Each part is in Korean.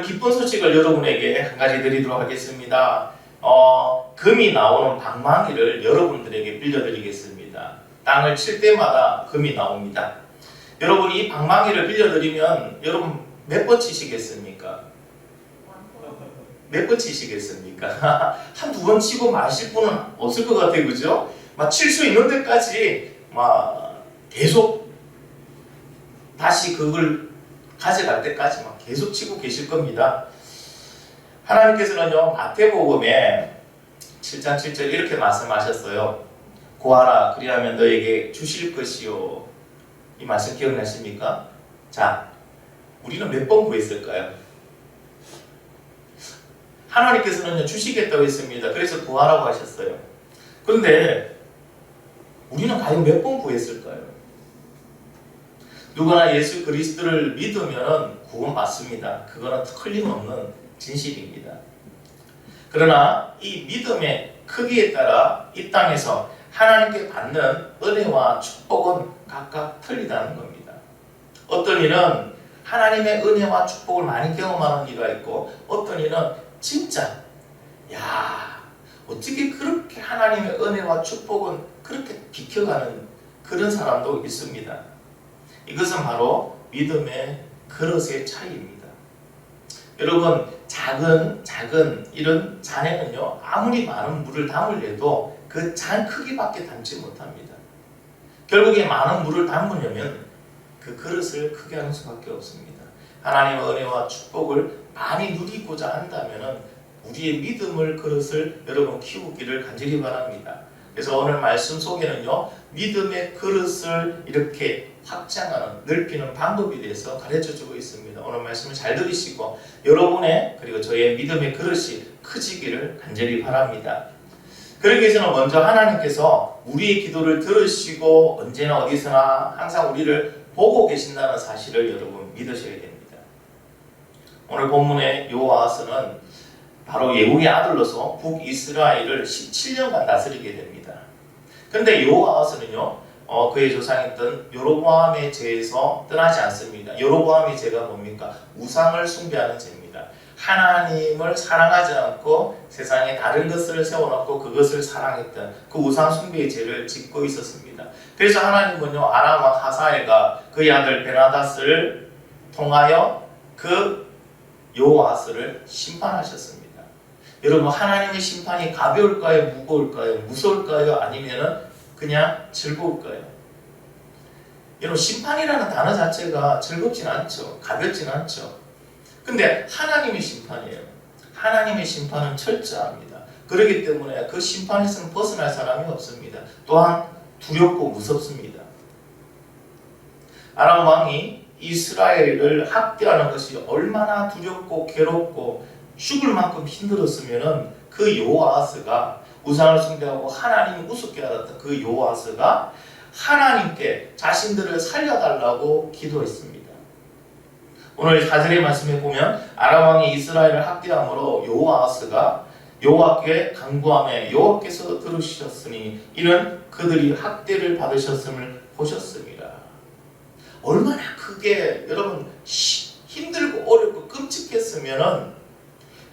오늘 기쁜 소식을 여러분에게 한 가지 드리도록 하겠습니다. 금이 나오는 방망이를 여러분들에게 빌려드리겠습니다. 땅을 칠 때마다 금이 나옵니다. 여러분이 이 방망이를 빌려드리면 여러분 몇 번 치시겠습니까? 몇 번 치시겠습니까? 한두 번 치고 마실 분은 없을 것 같아요. 그죠? 막 칠 수 있는 데까지 막 계속 다시 그걸 가져갈 때까지 막 계속 치고 계실 겁니다. 하나님께서는요, 마태복음에 7장 7절 이렇게 말씀하셨어요. 구하라 그리하면 너에게 주실 것이요. 이 말씀 기억나십니까? 자, 우리는 몇 번 구했을까요? 하나님께서는요, 주시겠다고 했습니다. 그래서 구하라고 하셨어요. 그런데 우리는 과연 몇 번 구했을까요? 누구나 예수 그리스도를 믿으면 구원받습니다. 그거는 틀림없는 진실입니다. 그러나 이 믿음의 크기에 따라 이 땅에서 하나님께 받는 은혜와 축복은 각각 틀리다는 겁니다. 어떤 이는 하나님의 은혜와 축복을 많이 경험하는 이가 있고, 어떤 이는 진짜 어떻게 그렇게 하나님의 은혜와 축복은 그렇게 비켜가는 그런 사람도 있습니다. 이것은 바로 믿음의 그릇의 차이입니다. 여러분, 작은 이런 잔에는요, 아무리 많은 물을 담으려도 그 잔 크기밖에 담지 못합니다. 결국에 많은 물을 담으려면 그 그릇을 크게 하는 수밖에 없습니다. 하나님의 은혜와 축복을 많이 누리고자 한다면 우리의 믿음을 그릇을 여러분 키우기를 간절히 바랍니다. 그래서 오늘 말씀 속에는요, 믿음의 그릇을 이렇게 확장하는, 넓히는 방법에 대해서 가르쳐주고 있습니다. 오늘 말씀을 잘 들으시고 여러분의 그리고 저의 믿음의 그릇이 커지기를 간절히 바랍니다. 그러기 위해서는 먼저 하나님께서 우리의 기도를 들으시고 언제나 어디서나 항상 우리를 보고 계신다는 사실을 여러분 믿으셔야 됩니다. 오늘 본문의 여호와하스는 바로 예후의 아들로서 북이스라엘을 17년간 다스리게 됩니다. 그런데 여호와하스는요, 그의 조상이었던 여로보암의 죄에서 떠나지 않습니다. 여로보암의 죄가 뭡니까? 우상을 숭배하는 죄입니다. 하나님을 사랑하지 않고 세상에 다른 것을 세워놓고 그것을 사랑했던 그 우상 숭배의 죄를 짓고 있었습니다. 그래서 하나님은요, 아람 왕 하사엘과 그의 아들 베나다스를 통하여 그 여호와하스를 심판하셨습니다. 여러분, 하나님의 심판이 가벼울까요? 무거울까요? 무서울까요? 아니면은 그냥 즐거울까요? 여러분, 심판이라는 단어 자체가 즐겁진 않죠. 가볍진 않죠. 근데 하나님의 심판이에요. 하나님의 심판은 철저합니다. 그렇기 때문에 그 심판에서는 벗어날 사람이 없습니다. 또한 두렵고 무섭습니다. 아람 왕이 이스라엘을 학대하는 것이 얼마나 두렵고 괴롭고 죽을 만큼 힘들었으면 그 여호아하스가 우상을 숭배하고 하나님을 우습게 하던 그 여호아하스가 하나님께 자신들을 살려달라고 기도했습니다. 오늘 4절의 말씀에 보면 아람 왕이 이스라엘을 학대함으로 여호아하스가 여호와께 간구하며 여호와께서 들으셨으니 이는 그들이 학대를 받으셨음을 보셨습니다. 얼마나 크게 여러분 힘들고 어렵고 끔찍했으면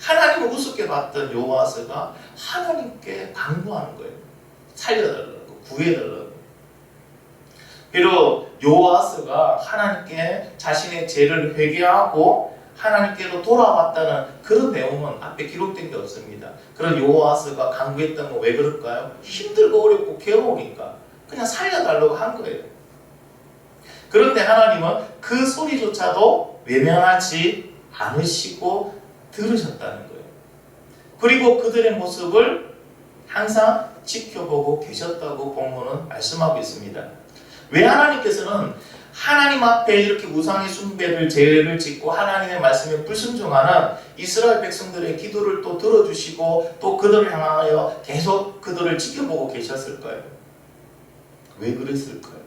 하나님을 우습게 봤던 여호아하스가 하나님께 간구하는 거예요. 살려달라고, 구해달라고. 비록 여호아하스가 하나님께 자신의 죄를 회개하고 하나님께로 돌아왔다는 그런 내용은 앞에 기록된 게 없습니다. 그런 여호아하스가 간구했던 건 왜 그럴까요? 힘들고 어렵고 괴로우니까 그냥 살려달라고 한 거예요. 그런데 하나님은 그 소리조차도 외면하지 않으시고 들으셨다는 거예요. 그리고 그들의 모습을 항상 지켜보고 계셨다고 본문은 말씀하고 있습니다. 왜 하나님께서는 하나님 앞에 이렇게 우상의 숭배를 죄를 짓고 하나님의 말씀에 불순종하는 이스라엘 백성들의 기도를 또 들어주시고 또 그들을 향하여 계속 그들을 지켜보고 계셨을까요? 왜 그랬을까요?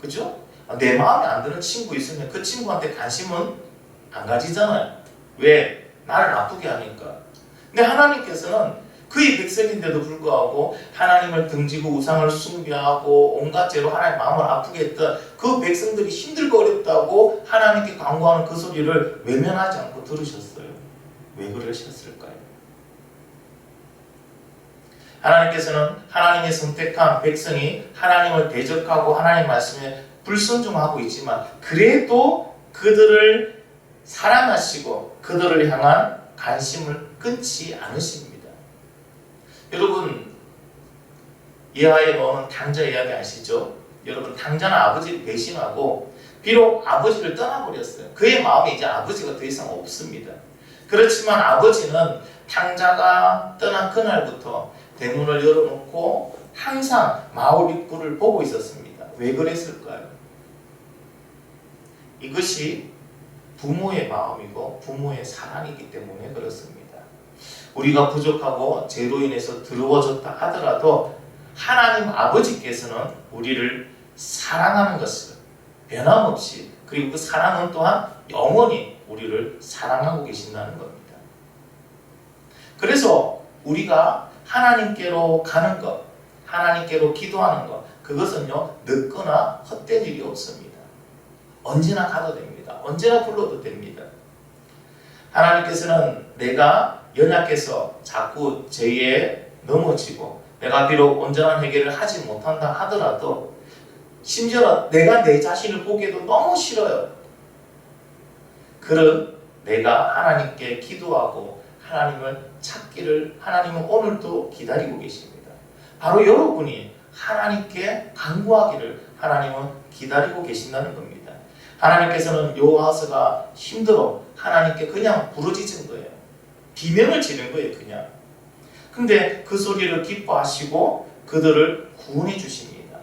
그죠? 내 마음에 안 드는 친구 있으면 그 친구한테 관심은 안 가지잖아요. 왜? 나를 나쁘게 하니까. 근데 하나님께서는 그의 백성인데도 불구하고 하나님을 등지고 우상을 숭배하고 온갖 죄로 하나님 마음을 아프게 했던 그 백성들이 힘들고 어렵다고 하나님께 간구하는 그 소리를 외면하지 않고 들으셨어요. 왜 그러셨을까요? 하나님께서는 하나님의 선택한 백성이 하나님을 대적하고 하나님 말씀에 불순종하고 있지만 그래도 그들을 사랑하시고 그들을 향한 관심을 끊지 않으십니다. 여러분, 예하에 나오는 당자 이야기 아시죠? 여러분, 당자는 아버지를 배신하고 비록 아버지를 떠나버렸어요. 그의 마음에 이제 아버지가 더 이상 없습니다. 그렇지만 아버지는 당자가 떠난 그날부터 대문을 열어놓고 항상 마을 입구를 보고 있었습니다. 왜 그랬을까요? 이것이 부모의 마음이고 부모의 사랑이기 때문에 그렇습니다. 우리가 부족하고 죄로 인해서 더러워졌다 하더라도 하나님 아버지께서는 우리를 사랑하는 것을 변함없이, 그리고 그 사랑은 또한 영원히 우리를 사랑하고 계신다는 겁니다. 그래서 우리가 하나님께로 가는 것, 하나님께로 기도하는 것, 그것은요 늦거나 헛된 일이 없습니다. 언제나 가도 됩니다. 언제나 불러도 됩니다. 하나님께서는 내가 연약해서 자꾸 죄에 넘어지고 내가 비록 온전한 해결을 하지 못한다 하더라도 심지어 내가 내 자신을 보기에도 너무 싫어요. 그런 내가 하나님께 기도하고 하나님을 찾기를 하나님은 오늘도 기다리고 계십니다. 바로 여러분이 하나님께 간구하기를 하나님은 기다리고 계신다는 겁니다. 하나님께서는 여호와스가 힘들어 하나님께 그냥 부르짖은 거예요. 비명을 지른 거예요, 그냥. 근데 그 소리를 기뻐하시고 그들을 구원해 주십니다.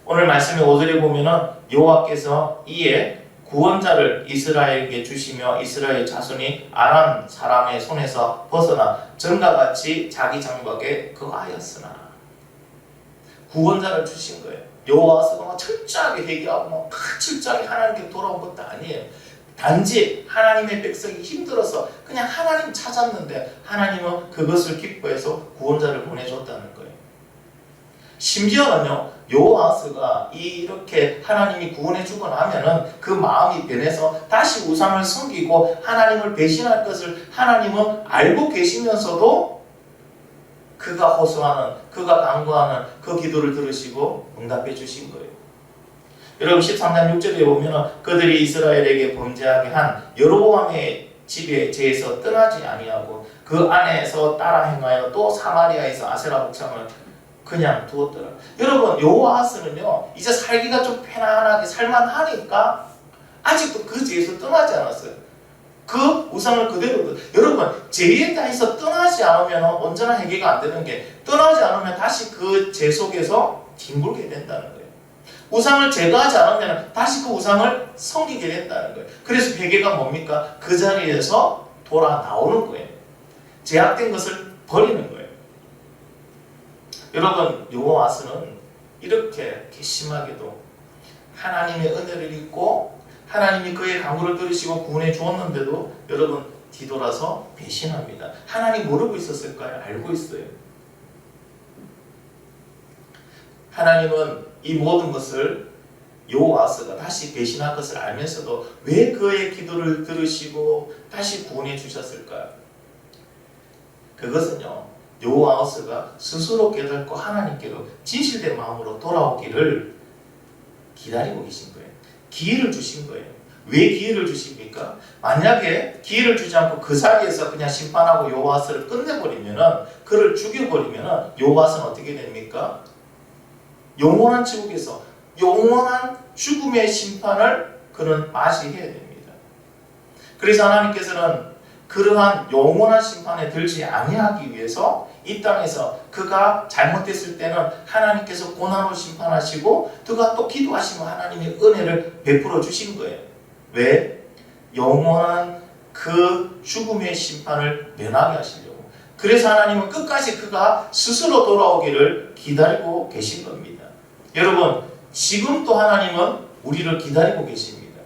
오늘 말씀의 5절에 보면은 여호와께서 이에 구원자를 이스라엘에게 주시며 이스라엘 자손이 아람 사람의 손에서 벗어나 전과 같이 자기 장막에 거하였으나, 구원자를 주신 거예요. 여호와께서 철저하게 회개하고 철저하게 하나님께 돌아온 것도 아니에요. 단지 하나님의 백성이 힘들어서 그냥 하나님 찾았는데 하나님은 그것을 기뻐해서 구원자를 보내줬다는 거예요. 심지어는요, 여호와스가 이렇게 하나님이 구원해 주고 나면은 그 마음이 변해서 다시 우상을 섬기고 하나님을 배신할 것을 하나님은 알고 계시면서도 그가 호소하는, 그가 간구하는 그 기도를 들으시고 응답해 주신 거예요. 여러분 13장 6절에 보면 그들이 이스라엘에게 범죄하게 한 여로보암의 집에 죄에서 떠나지 아니하고 그 안에서 따라 행하여 또 사마리아에서 아세라 목상을 그냥 두었더라. 여러분, 여호와스는요 이제 살기가 좀 편안하게 살만하니까 아직도 그 죄에서 떠나지 않았어요. 그 우상을 그대로. 여러분, 죄에 대해서 떠나지 않으면 온전한 회개가 안 되는 게, 떠나지 않으면 다시 그 죄 속에서 뒹굴게 된다는 거예요. 우상을 제거하지 않으면 다시 그 우상을 섬기게 된다는 거예요. 그래서 회개가 뭡니까? 그 자리에서 돌아 나오는 거예요. 제약된 것을 버리는 거예요. 여러분, 여호와스는 이렇게 괘씸하게도 하나님의 은혜를 입고 하나님이 그의 간구를 들으시고 구원해 주었는데도 여러분 뒤돌아서 배신합니다. 하나님 모르고 있었을까요? 알고 있어요. 하나님은 이 모든 것을 여호와스가 다시 배신할 것을 알면서도 왜 그의 기도를 들으시고 다시 구원해 주셨을까요? 그것은요, 여호와스가 스스로 깨닫고 하나님께로 진실된 마음으로 돌아오기를 기다리고 계신 거예요. 기회를 주신 거예요. 왜 기회를 주십니까? 만약에 기회를 주지 않고 그 자리에서 그냥 심판하고 여호와스를 끝내버리면은, 그를 죽여버리면은 여호와스는 어떻게 됩니까? 영원한 지옥에서 영원한 죽음의 심판을 그는 맞이해야 됩니다. 그래서 하나님께서는 그러한 영원한 심판에 들지 아니하기 위해서 이 땅에서 그가 잘못했을 때는 하나님께서 고난으로 심판하시고 그가 또 기도하시면 하나님의 은혜를 베풀어 주신 거예요. 왜? 영원한 그 죽음의 심판을 면하게 하시려고. 그래서 하나님은 끝까지 그가 스스로 돌아오기를 기다리고 계신 겁니다. 여러분, 지금도 하나님은 우리를 기다리고 계십니다.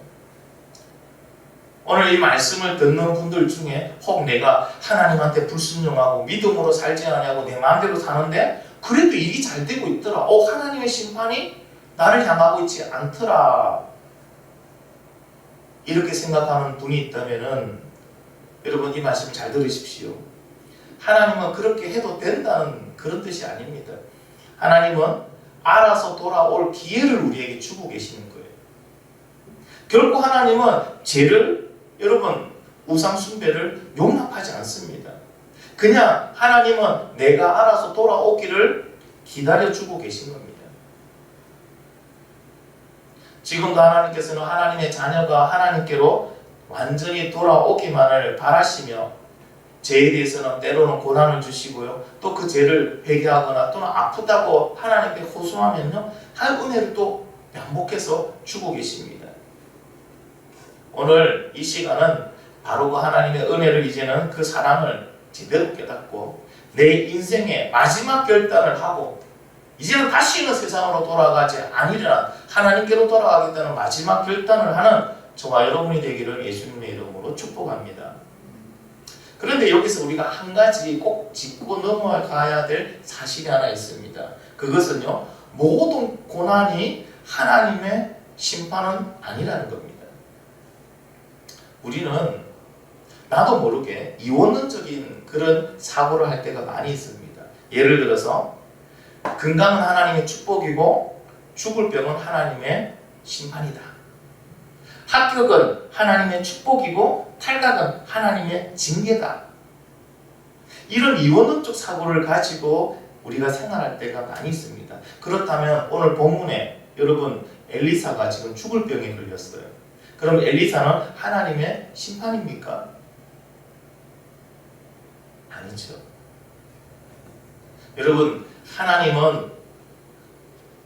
오늘 이 말씀을 듣는 분들 중에 혹 내가 하나님한테 불순종하고 믿음으로 살지 않냐고 내 마음대로 사는데 그래도 일이 잘 되고 있더라. 하나님의 심판이 나를 향하고 있지 않더라. 이렇게 생각하는 분이 있다면은 여러분 이 말씀 잘 들으십시오. 하나님은 그렇게 해도 된다는 그런 뜻이 아닙니다. 하나님은 알아서 돌아올 기회를 우리에게 주고 계시는 거예요. 결코 하나님은 죄를 여러분 우상 숭배를 용납하지 않습니다. 그냥 하나님은 내가 알아서 돌아오기를 기다려주고 계신 겁니다. 지금도 하나님께서는 하나님의 자녀가 하나님께로 완전히 돌아오기만을 바라시며 죄에 대해서는 때로는 고난을 주시고요. 또 그 죄를 회개하거나 또는 아프다고 하나님께 호소하면요. 할 은혜를 또 양복해서 주고 계십니다. 오늘 이 시간은 바로 그 하나님의 은혜를 이제는 그 사랑을 제대로 깨닫고 내 인생의 마지막 결단을 하고 이제는 다시는 세상으로 돌아가지 아니라 하나님께로 돌아가겠다는 마지막 결단을 하는 저와 여러분이 되기를 예수님의 이름으로 축복합니다. 그런데 여기서 우리가 한 가지 꼭 짚고 넘어가야 될 사실이 하나 있습니다. 그것은요, 모든 고난이 하나님의 심판은 아니라는 겁니다. 우리는 나도 모르게 이원론적인 그런 사고를 할 때가 많이 있습니다. 예를 들어서 건강은 하나님의 축복이고 죽을 병은 하나님의 심판이다. 합격은 하나님의 축복이고 탈락은 하나님의 징계다. 이런 이원론적 사고를 가지고 우리가 생활할 때가 많이 있습니다. 그렇다면 오늘 본문에 여러분 엘리사가 지금 죽을 병에 걸렸어요. 그럼 엘리사는 하나님의 심판입니까? 아니죠. 여러분 하나님은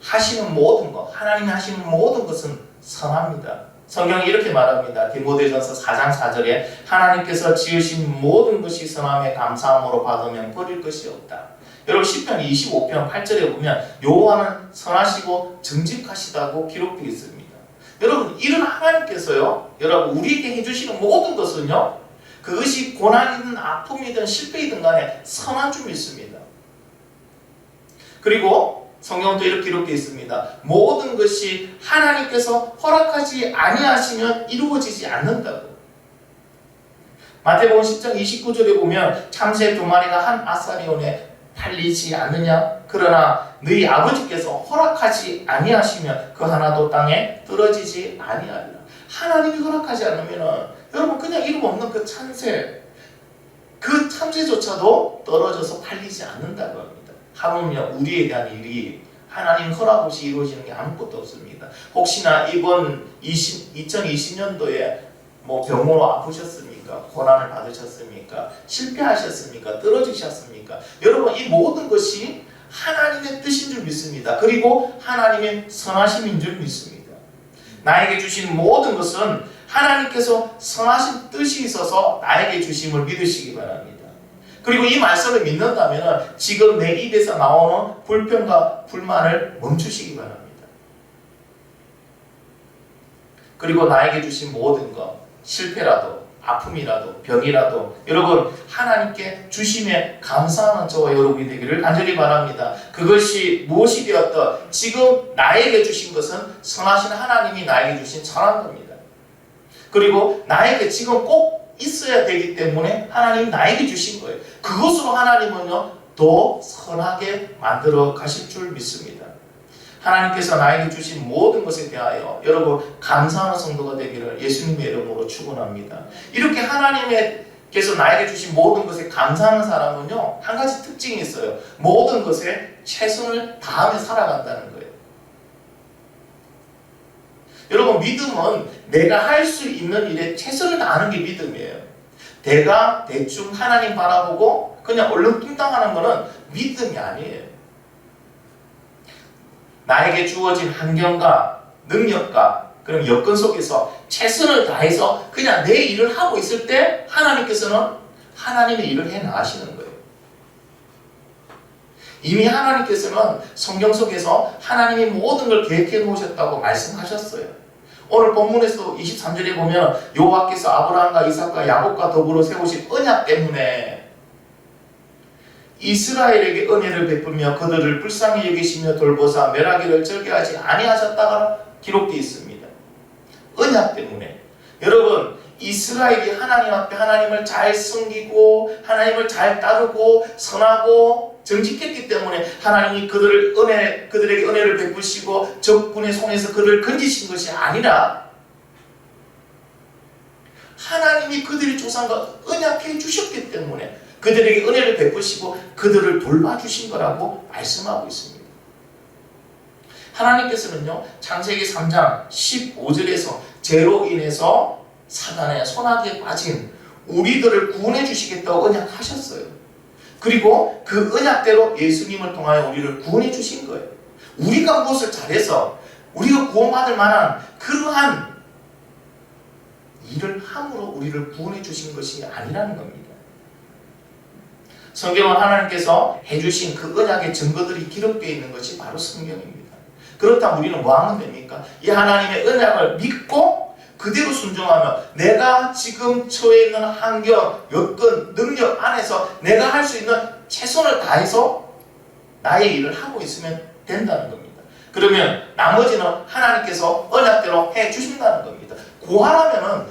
하시는 모든 것, 하나님이 하시는 모든 것은 선합니다. 성경이 이렇게 말합니다. 디모데전서 4장 4절에 하나님께서 지으신 모든 것이 선함에 감사함으로 받으면 버릴 것이 없다. 여러분 시편 25편 8절에 보면 여호와는 선하시고 정직하시다고 기록되어 있습니다. 여러분 이런 하나님께서요, 여러분 우리에게 해주시는 모든 것은요, 그것이 고난이든 아픔이든 실패이든 간에 선한 줄 믿습니다. 그리고 성경도 이렇게 기록되어 있습니다. 모든 것이 하나님께서 허락하지 아니하시면 이루어지지 않는다고. 마태복음 10장 29절에 보면 참새 2마리가 한 아사리온에 팔리지 않느냐? 그러나 너희 아버지께서 허락하지 아니하시면 그 하나도 땅에 떨어지지 아니하리라. 하나님이 허락하지 않으면 여러분 그냥 이름 없는 그 참새, 그 참새조차도 떨어져서 팔리지 않는다고 합니다. 하물며 우리에 대한 일이 하나님 허락 없이 이루어지는 게 아무것도 없습니다. 혹시나 이번 2020년도에 병으로 아프셨습니까? 고난을 받으셨습니까? 실패하셨습니까? 떨어지셨습니까? 여러분 이 모든 것이 하나님의 뜻인 줄 믿습니다. 그리고 하나님의 선하심인 줄 믿습니다. 나에게 주신 모든 것은 하나님께서 선하신 뜻이 있어서 나에게 주심을 믿으시기 바랍니다. 그리고 이 말씀을 믿는다면 지금 내 입에서 나오는 불평과 불만을 멈추시기 바랍니다. 그리고 나에게 주신 모든 것, 실패라도 아픔이라도 병이라도 여러분 하나님께 주심에 감사하는 저와 여러분이 되기를 간절히 바랍니다. 그것이 무엇이 되었든 지금 나에게 주신 것은 선하신 하나님이 나에게 주신 선한 겁니다. 그리고 나에게 지금 꼭 있어야 되기 때문에 하나님이 나에게 주신 거예요. 그것으로 하나님은요 더 선하게 만들어 가실 줄 믿습니다. 하나님께서 나에게 주신 모든 것에 대하여 여러분 감사하는 성도가 되기를 예수님의 이름으로 축원합니다. 이렇게 하나님께서 나에게 주신 모든 것에 감사하는 사람은요 한 가지 특징이 있어요. 모든 것에 최선을 다하며 살아간다는 거예요. 여러분 믿음은 내가 할 수 있는 일에 최선을 다하는 게 믿음이에요. 내가 대충 하나님 바라보고 그냥 얼렁뚱땅하는 거는 믿음이 아니에요. 나에게 주어진 환경과 능력과 그런 여건 속에서 최선을 다해서 그냥 내 일을 하고 있을 때 하나님께서는 하나님의 일을 해 나가시는 거예요. 이미 하나님께서는 성경 속에서 하나님이 모든 걸 계획해 놓으셨다고 말씀하셨어요. 오늘 본문에서 23절에 보면 여호와께서 아브라함과 이삭과 야곱과 더불어 세우신 언약 때문에 이스라엘에게 은혜를 베풀며 그들을 불쌍히 여기시며 돌보사 멸하기를 절개하지 아니하셨다가 기록되어 있습니다. 언약 때문에. 여러분, 이스라엘이 하나님 앞에 하나님을 잘 섬기고 하나님을 잘 따르고 선하고 정직했기 때문에 하나님이 그들에게 은혜를 베푸시고 적군의 손에서 그들을 건지신 것이 아니라 하나님이 그들의 조상과 언약해 주셨기 때문에 그들에게 은혜를 베푸시고 그들을 돌봐주신 거라고 말씀하고 있습니다. 하나님께서는요, 창세기 3장 15절에서 죄로 인해서 사단의 손아귀에 빠진 우리들을 구원해 주시겠다고 언약하셨어요. 그리고 그 언약대로 예수님을 통하여 우리를 구원해 주신 거예요. 우리가 무엇을 잘해서 우리가 구원받을 만한 그러한 일을 함으로 우리를 구원해 주신 것이 아니라는 겁니다. 성경은 하나님께서 해주신 그 언약의 증거들이 기록되어 있는 것이 바로 성경입니다. 그렇다면 우리는 뭐 하면 됩니까? 이 하나님의 언약을 믿고 그대로 순종하며 내가 지금 처해 있는 환경, 여건, 능력 안에서 내가 할 수 있는 최선을 다해서 나의 일을 하고 있으면 된다는 겁니다. 그러면 나머지는 하나님께서 언약대로 해 주신다는 겁니다. 구하라면은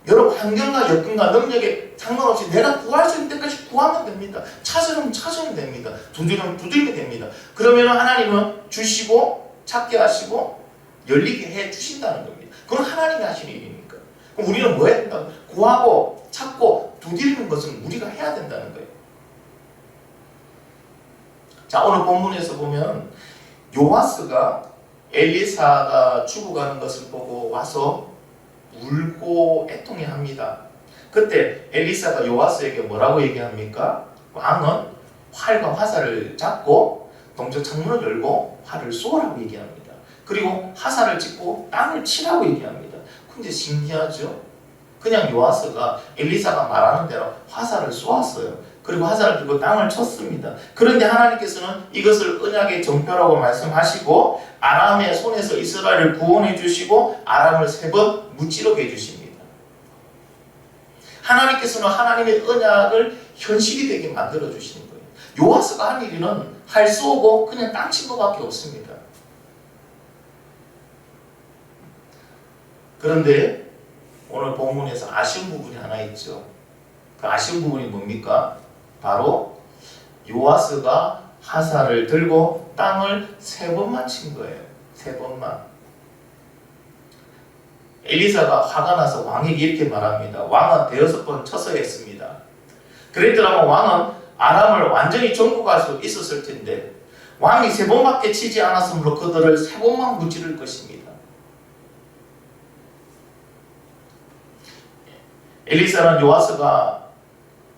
여러분 환경과 여건과 능력에 상관없이 내가 구할 수 있는 때까지 구하면 됩니다. 찾으면 찾으면 됩니다. 두드리면 두드리면 됩니다. 그러면 하나님은 주시고 찾게 하시고 열리게 해 주신다는 겁니다. 그건 하나님이 하시는 일이니까. 그럼 우리는 뭐 해야 된다? 구하고 찾고 두드리는 것은 우리가 해야 된다는 거예요. 자, 오늘 본문에서 보면 요아스가 엘리사가 죽어가는 것을 보고 와서 울고 애통해합니다. 그때 엘리사가 요아스에게 뭐라고 얘기합니까? 왕은 활과 화살을 잡고 동쪽 창문을 열고 활을 쏘라고 얘기합니다. 그리고 화살을 찍고 땅을 치라고 얘기합니다. 근데 신기하죠? 그냥 요아스가 엘리사가 말하는 대로 화살을 쏘았어요. 그리고 화살을 들고 땅을 쳤습니다. 그런데 하나님께서는 이것을 언약의 정표라고 말씀하시고 아람의 손에서 이스라엘을 구원해 주시고 아람을 3번 무찌르게 해주십니다. 하나님께서는 하나님의 언약을 현실이 되게 만들어 주시는 거예요. 요아스가 한 일은 활 쏘고 그냥 땅 친 것밖에 없습니다. 그런데 오늘 본문에서 아쉬운 부분이 하나 있죠. 그 아쉬운 부분이 뭡니까? 바로 요아스가 화살을 들고 땅을 3번만 친 거예요. 3번만. 엘리사가 화가 나서 왕에게 이렇게 말합니다. 왕은 5번 쳤어야 했습니다. 그랬더라면 왕은 아람을 완전히 정복할 수 있었을 텐데 왕이 3번밖에 치지 않았으므로 그들을 3번만 무찌를 것입니다. 엘리사는 요아스가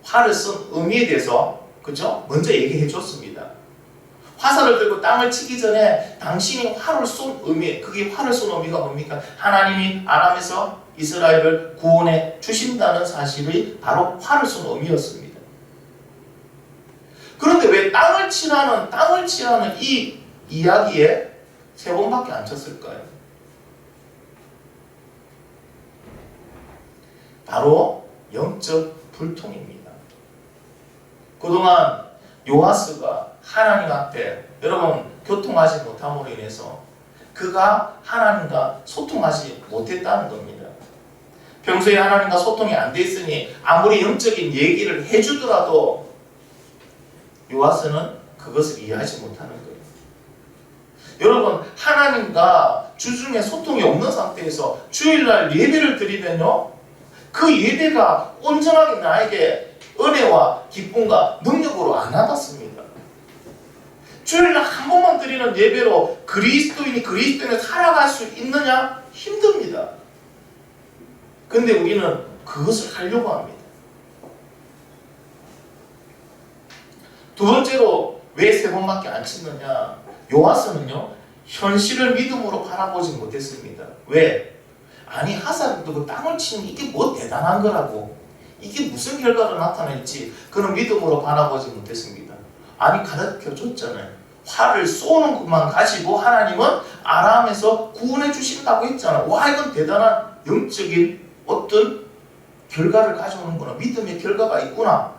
활을 쓴 의미에 대해서 그죠? 먼저 얘기해 줬습니다. 화살을 들고 땅을 치기 전에 당신이 활을 쏜 의미, 그게 활을 쏜 의미가 뭡니까? 하나님이 아람에서 이스라엘을 구원해 주신다는 사실이 바로 활을 쏜 의미였습니다. 그런데 왜 땅을 치라는 이 이야기에 3번밖에 안 쳤을까요? 바로 영적 불통입니다. 그동안 요아스가 하나님 앞에 여러분 교통하지 못함으로 인해서 그가 하나님과 소통하지 못했다는 겁니다. 평소에 하나님과 소통이 안 돼 있으니 아무리 영적인 얘기를 해주더라도 요아스는 그것을 이해하지 못하는 거예요. 여러분 하나님과 주중에 소통이 없는 상태에서 주일날 예배를 드리면요 그 예배가 온전하게 나에게 은혜와 기쁨과 능력으로 안 와닿습니다. 주일날 한 번만 드리는 예배로 그리스도인이 살아갈 수 있느냐? 힘듭니다. 근데 우리는 그것을 하려고 합니다. 두 번째로 왜 3번밖에 안 치느냐? 요아스는요 현실을 믿음으로 바라보지 못했습니다. 왜? 아니 화살을 두고 땅을 치는 이게 뭐 대단한 거라고 이게 무슨 결과로 나타날지 그런 믿음으로 바라보지 못했습니다. 아니 가르쳐 줬잖아요. 활을 쏘는 것만 가지고 하나님은 아람에서 구원해 주신다고 했잖아. 와, 이건 대단한 영적인 어떤 결과를 가져오는구나. 믿음의 결과가 있구나.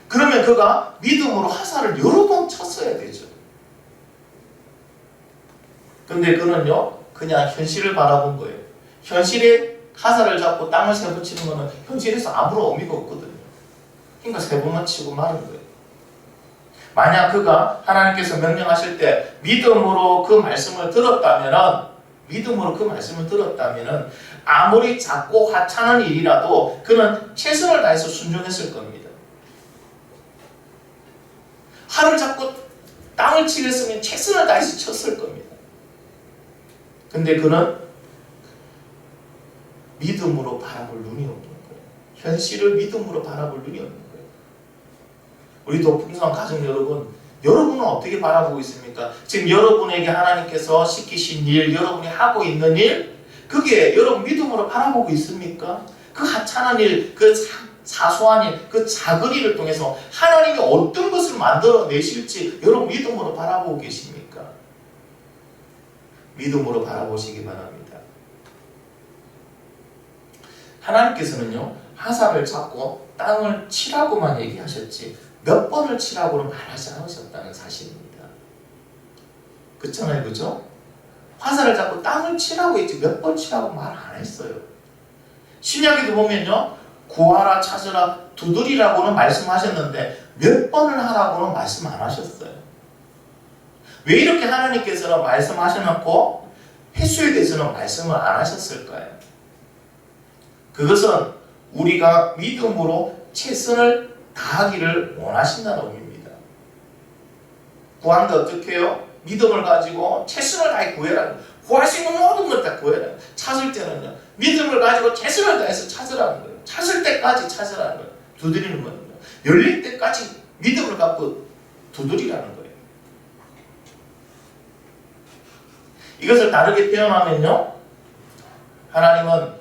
그러면 그가 믿음으로 화살을 여러 번 쳤어야 되죠. 근데 그는요, 그냥 현실을 바라본 거예요. 현실에 화살을 잡고 땅을 세 번 치는 거는 현실에서 아무런 의미가 없거든요. 그러니까 세 번만 치고 마는 거예요. 만약 그가 하나님께서 명령하실 때 믿음으로 그 말씀을 들었다면은, 아무리 작고 하찮은 일이라도 그는 최선을 다해서 순종했을 겁니다. 활을 잡고 땅을 치겠으면 최선을 다해서 쳤을 겁니다. 근데 그는 믿음으로 바라볼 눈이 없는 거예요. 현실을 믿음으로 바라볼 눈이 없는 거예요. 우리 도풍성 가족 여러분은 어떻게 바라보고 있습니까? 지금 여러분에게 하나님께서 시키신 일, 여러분이 하고 있는 일, 그게 여러분 믿음으로 바라보고 있습니까? 그 하찮은 일, 그 사소한 일, 그 작은 일을 통해서 하나님이 어떤 것을 만들어내실지 여러분 믿음으로 바라보고 계십니까? 믿음으로 바라보시기 바랍니다. 하나님께서는요, 화살을 잡고 땅을 치라고만 얘기하셨지 몇 번을 치라고는 말하지 않으셨다는 사실입니다. 그렇잖아요, 그죠? 화살을 잡고 땅을 치라고 했지 몇 번 치라고 말 안 했어요. 신약에도 보면요, 구하라, 찾으라, 두드리라고는 말씀하셨는데 몇 번을 하라고는 말씀 안 하셨어요. 왜 이렇게 하나님께서는 말씀하셔놓고 횟수에 대해서는 말씀을 안 하셨을까요? 그것은 우리가 믿음으로 최선을 다하기를 원하신다는 의미입니다. 구하는데 어떻게 해요? 믿음을 가지고 최선을 다해 구해라. 구할 수 있는 모든 걸 다 구해라. 찾을 때는요, 믿음을 가지고 최선을 다해서 찾으라는 거예요. 찾을 때까지 찾으라는 거예요. 두드리는 거예요. 열릴 때까지 믿음을 갖고 두드리라는 거예요. 이것을 다르게 표현하면요, 하나님은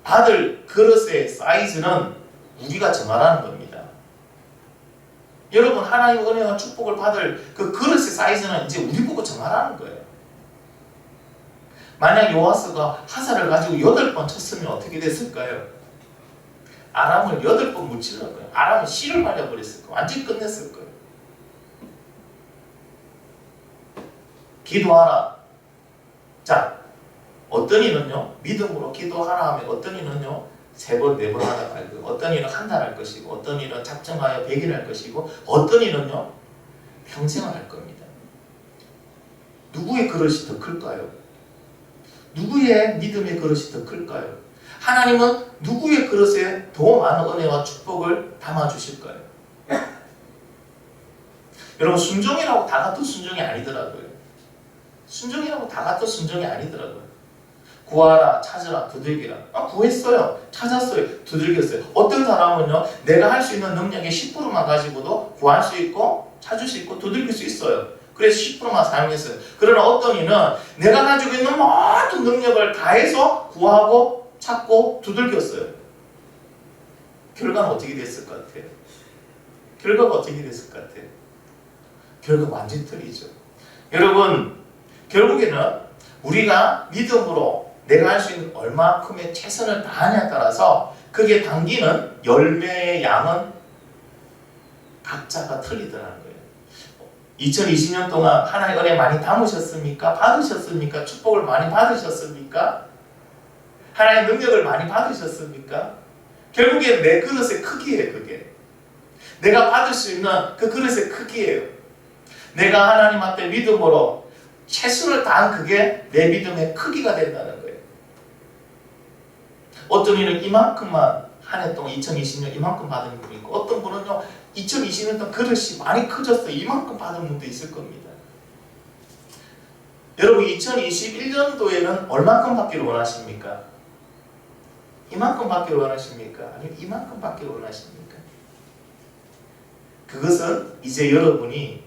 받을 그릇의 사이즈는 우리가 정하라는 겁니다. 여러분, 하나님의 은혜와 축복을 받을 그 그릇의 사이즈는 이제 우리 보고 정하라는 거예요. 만약 요아스가 화살을 가지고 8번 쳤으면 어떻게 됐을까요? 아람을 8번 무찔렀을 거예요. 아람은 씨를 말려버렸을 거예요. 완전히 끝냈을 거예요. 기도하라. 자, 어떤 이는요, 믿음으로 기도하라 하면 어떤 이는요, 3번, 4번 하다가 할 거고, 어떤 이는 한 달 할 것이고, 어떤 이는 작정하여 100일 할 것이고, 어떤 이는요, 평생을 할 겁니다. 누구의 그릇이 더 클까요? 누구의 믿음의 그릇이 더 클까요? 하나님은 누구의 그릇에 더 많은 은혜와 축복을 담아주실까요? 여러분, 순종이라고 다 같은 순종이 아니더라고요. 순종이라고 다 같은 순종이 아니더라고요. 구하라, 찾으라, 두들기라. 구했어요. 찾았어요. 두들겼어요. 어떤 사람은요, 내가 할 수 있는 능력의 10%만 가지고도 구할 수 있고, 찾을 수 있고, 두들길 수 있어요. 그래서 10%만 사용했어요. 그러나 어떤 이는 내가 가지고 있는 모든 능력을 다해서 구하고, 찾고, 두들겼어요. 결과는 어떻게 됐을 것 같아요? 결과가 어떻게 됐을 것 같아요? 결과가 완전히 틀리죠. 여러분, 결국에는 우리가 믿음으로 내가 할 수 있는 얼마큼의 최선을 다하냐에 따라서 그게 담기는 열매의 양은 각자가 틀리더라는 거예요. 2020년 동안 하나님의 은혜 많이 담으셨습니까? 받으셨습니까? 축복을 많이 받으셨습니까? 하나님의 능력을 많이 받으셨습니까? 결국에 내 그릇의 크기예요, 그게. 내가 받을 수 있는 그 그릇의 크기예요. 내가 하나님 앞에 믿음으로 최선을 다한 그게 내 믿음의 크기가 된다는 거예요. 어떤 이는 이만큼만 한 해 동안 2020년 이만큼 받은 분이 있고, 어떤 분은요 2020년 동안 그릇이 많이 커졌어요. 이만큼 받은 분도 있을 겁니다. 여러분, 2021년도에는 얼만큼 받기를 원하십니까? 이만큼 받기를 원하십니까? 아니면 이만큼 받기를 원하십니까? 그것은 이제 여러분이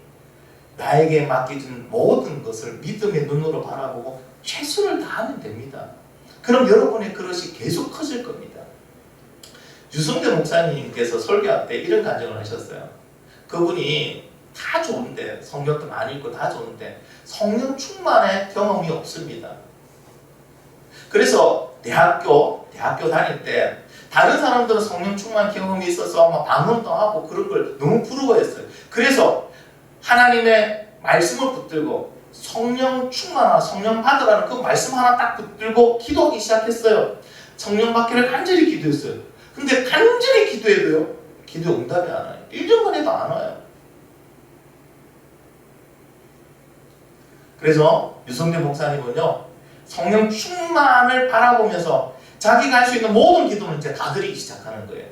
나에게 맡겨진 모든 것을 믿음의 눈으로 바라보고 최선을 다하면 됩니다. 그럼 여러분의 그릇이 계속 커질 겁니다. 유승대 목사님께서 설교할 때 이런 간증을 하셨어요. 그분이 다 좋은데, 성경도 많이 읽고 다 좋은데 성령 충만의 경험이 없습니다. 그래서 대학교 다닐 때 다른 사람들은 성령 충만 경험이 있어서 막 방언도 하고 그런 걸 너무 부러워했어요. 그래서 하나님의 말씀을 붙들고 성령 충만하라, 성령 받으라는 그 말씀 하나 딱 붙들고 기도하기 시작했어요. 성령 받기를 간절히 기도했어요. 근데 간절히 기도해도요, 기도 응답이 안 와요. 1년만 해도 안 와요. 그래서 유성대 목사님은요, 성령 충만을 바라보면서 자기가 할 수 있는 모든 기도는 이제 다 드리기 시작하는 거예요.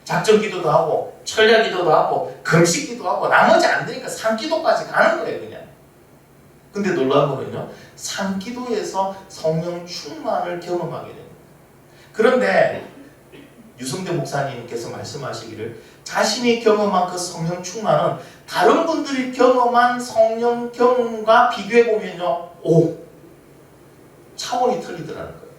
작전 기도도 하고 철야 기도도 하고 금식 기도도 하고 나머지 안 되니까 산기도까지 가는 거예요, 그냥. 근데 놀라운 거는요, 산기도에서 성령 충만을 경험하게 됩니다. 그런데 유성대 목사님께서 말씀하시기를 자신이 경험한 그 성령 충만은 다른 분들이 경험한 성령 경험과 비교해 보면요, 차원이 틀리더라는 거예요.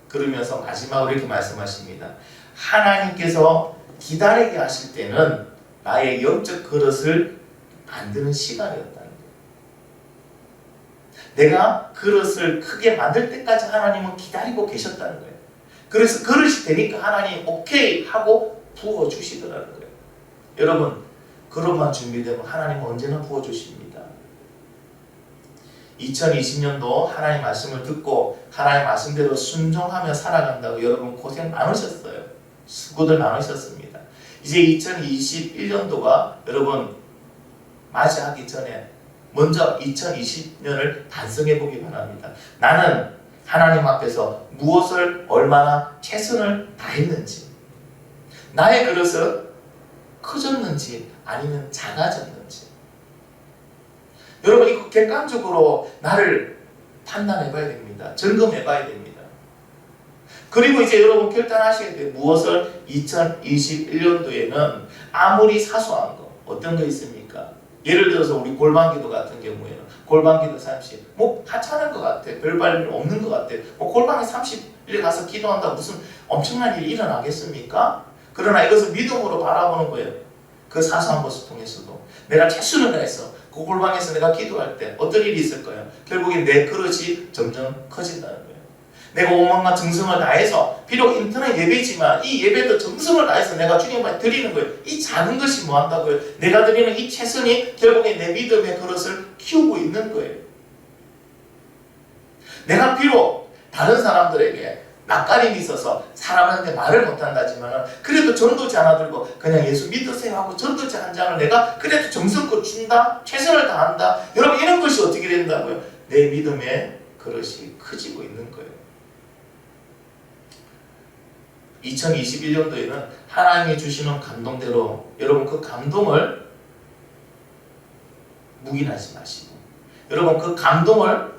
그러면서 마지막으로 이렇게 말씀하십니다. 하나님께서 기다리게 하실 때는 나의 영적 그릇을 만드는 시간이었다는 거예요. 내가 그릇을 크게 만들 때까지 하나님은 기다리고 계셨다는 거예요. 그래서 그릇이 되니까 하나님 오케이 하고 부어주시더라는 거예요. 여러분, 그릇만 준비되면 하나님은 언제나 부어주십니다. 2020년도 하나님 말씀을 듣고 하나님 말씀대로 순종하며 살아간다고 여러분 고생 많으셨어요. 수고들 많으셨습니다. 이제 2021년도가 여러분 맞이하기 전에 먼저 2020년을 반성해 보기 바랍니다. 나는 하나님 앞에서 무엇을 얼마나 최선을 다했는지, 나의 그릇은 커졌는지 아니면 작아졌는지, 여러분 이거 객관적으로 나를 판단해 봐야 됩니다. 점검해 봐야 됩니다. 그리고 이제 여러분 결단하셔야 돼요. 무엇을 2021년도에는 아무리 사소한 거, 어떤 거 있습니까? 예를 들어서 우리 골방기도 같은 경우에는 골방기도 30, 하찮은 것 같아. 별 발견 없는 것 같아. 골방에 30일 가서 기도한다고 무슨 엄청난 일이 일어나겠습니까? 그러나 이것을 믿음으로 바라보는 거예요. 그 사소한 것을 통해서도 내가 최선을 다해서 그 골방에서 내가 기도할 때 어떤 일이 있을 거예요? 결국엔 내 그릇이 점점 커진다는 거예요. 내가 오만과 정성을 다해서 비록 인터넷 예배지만 이 예배도 정성을 다해서 내가 주님 앞에 드리는 거예요. 이 작은 것이 뭐 한다고요? 내가 드리는 이 최선이 결국엔 내 믿음의 그릇을 키우고 있는 거예요. 내가 비록 다른 사람들에게 낯가림이 있어서 사람한테 말을 못한다지만 그래도 전도지 하나 들고 그냥 예수 믿으세요 하고 전도지 한 장을 내가 그래도 정성껏 준다, 최선을 다한다, 여러분 이런 것이 어떻게 된다고요? 내 믿음의 그릇이 커지고 있는 거예요. 2021년도에는 하나님이 주시는 감동대로 여러분 그 감동을 묵인하지 마시고, 여러분 그 감동을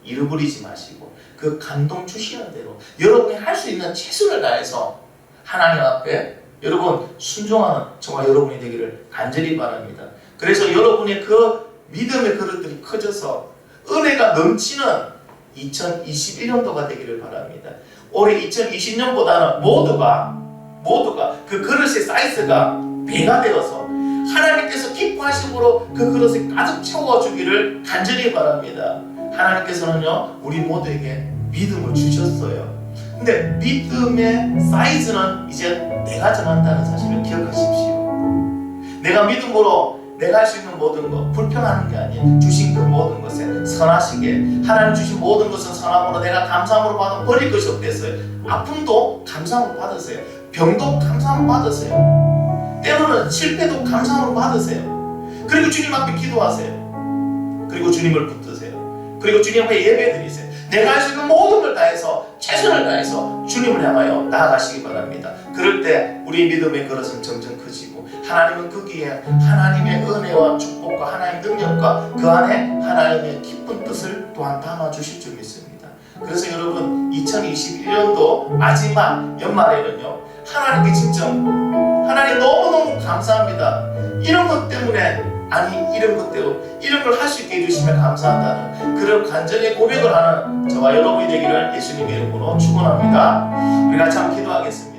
잃어버리지 마시고, 그 감동 주시는 대로 여러분이 할 수 있는 최선을 다해서 하나님 앞에 여러분 순종하는 정말 여러분이 되기를 간절히 바랍니다. 그래서 여러분의 그 믿음의 그릇들이 커져서 은혜가 넘치는 2021년도가 되기를 바랍니다. 올해 2020년보다는 모두가 그 그릇의 사이즈가 배가 되어서 하나님께서 기뻐하심으로 그 그릇을 가득 채워주기를 간절히 바랍니다. 하나님께서는요 우리 모두에게 믿음을 주셨어요. 근데 믿음의 사이즈는 이제 내가 정한다는 사실을 기억하십시오. 내가 믿음으로 내가 할 수 있는 모든 것, 불평하는 게 아니에요. 주신 그 모든 것에 선하시게, 하나님 주신 모든 것은 선함으로 내가 감사함으로 받아 버릴 것이 없겠어요. 아픔도 감사함으로 받으세요. 병도 감사함으로 받으세요. 때로는 실패도 감사함으로 받으세요. 그리고 주님 앞에 기도하세요. 그리고 주님을 붙드세요. 그리고 주님 앞에 예배드리세요. 내가 할 수 있는 모든 걸 다해서 최선을 다해서 주님을 향하여 나아가시기 바랍니다. 그럴 때 우리 믿음의 그릇은 점점 커지고 하나님은 거기에 하나님의 은혜와 축복과 하나님의 능력과 그 안에 하나님의 기쁜 뜻을 또한 담아주실 줄 믿습니다. 그래서 여러분 2021년도 마지막 연말에는요 하나님께 진짜 하나님 너무너무 감사합니다. 이런 것 때문에 이런 것대로 이런 걸 할 수 있게 해주시면 감사한다는 그런 간절히 고백을 하는 저와 여러분이 되기를 예수님의 이름으로 축원합니다. 우리 같이 한번 기도하겠습니다.